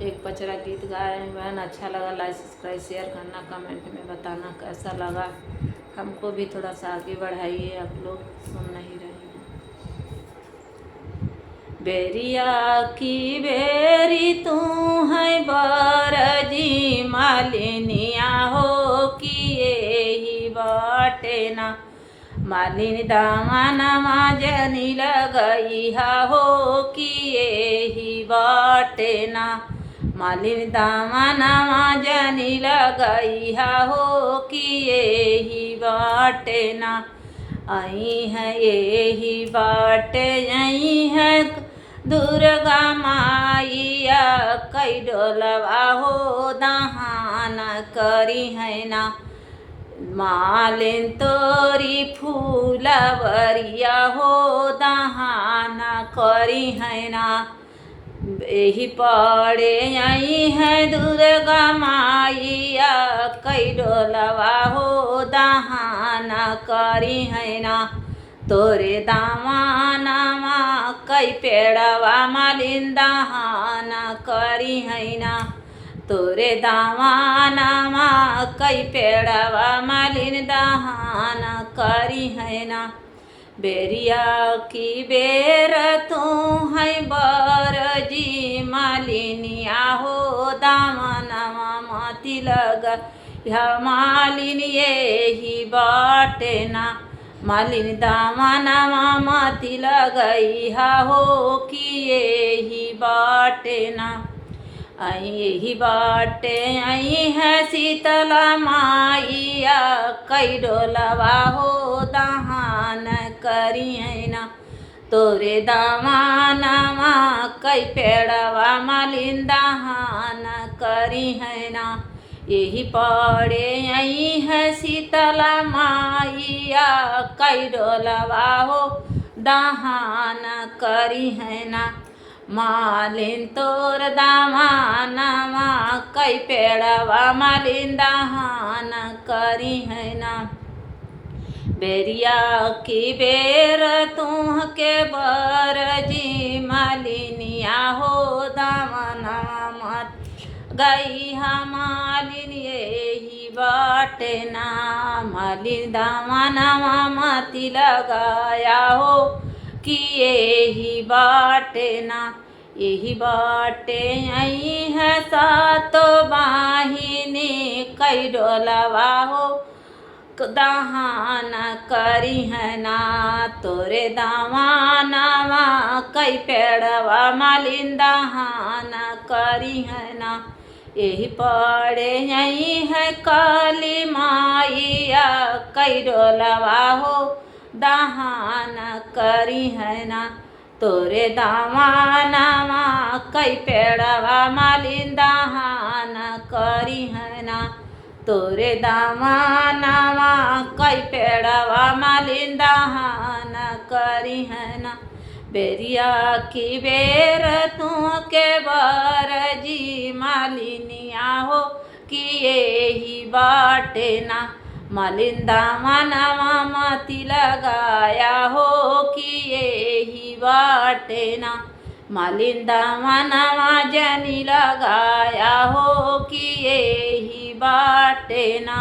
एक पचरा गीत गा रहे हैं। बहन अच्छा लगा लाइक सब्सक्राइब शेयर करना, कमेंट में बताना कैसा लगा। हमको भी थोड़ा सा आगे बढ़ाइए, आप लोग सुन नहीं रहे हैं। बेरिया की बेरी तू है बरजी मालिनिया हो कि यही बाटे ना। मालिन दामनमा जनी लगई हो कि यही बाटे ना। मालिन दामनमा जनी लगई हो कि यही बाटे ना। आई है यही बाटे आई है दुर्गा माइया कई डोलवा हो दहान करी है ना। मालिन तोरी फूलवरिया हो दहाना करी है ना। यही पड़े आई है दुर्गा माइया कई डोलवा हो दहाना करी है ना। तोरे दामानमा कई पेड़वा मालिन दहाना करी है ना। तोरे दामानमा कई पेड़वा मालिन दहाना करी है ना। बेरिया की बेर तू है बरजी मालिनिया हो दामनमा मती लगा या मालिन यही बाटे ना। मालिन दामनमा मती लगई हो कि यही बाटे ना। आई यही बाटे आई है शीतला माइया कई डोलवा हो दहान करी है ना। तोरे दामनमा कई पेड़वा मालिन दहान करी है ना। यही पड़े आई है शीतला माइया कई डोलवा हो दहान करी है ना। मालिन तोर दामनमा कई पेड़वा मालिन दहान करी है ना। बेरिया की बेर तुह के बरजी मालिनिया हो दामनमा गई मालिन यही बाटे ना। मालिन दामनमा मती लगाया हो कि यही बाटे ना। यही बाटे आई है सातो बाहिनी कई डोलवा हो दहान करी है ना। तोरे दामनमा कई पेड़वा मालिन दहान करी है ना। यही पड़े आई है काली माइया कई डोलवा हो दहान करी है ना। तोरे दामनमा कई पेड़वा मालिन दहान करी है ना। तोरे दामनमा कई पेड़वा मालिन दहान करी है ना। बेरिया की बेर तू के बरजी मालिनिया हो कि यही बाटे ना। मालिन दामनमा मती लगाया हो कि यही बाटे ना। मालिन दामनमा जनी लगाया हो कि यही बाटे ना।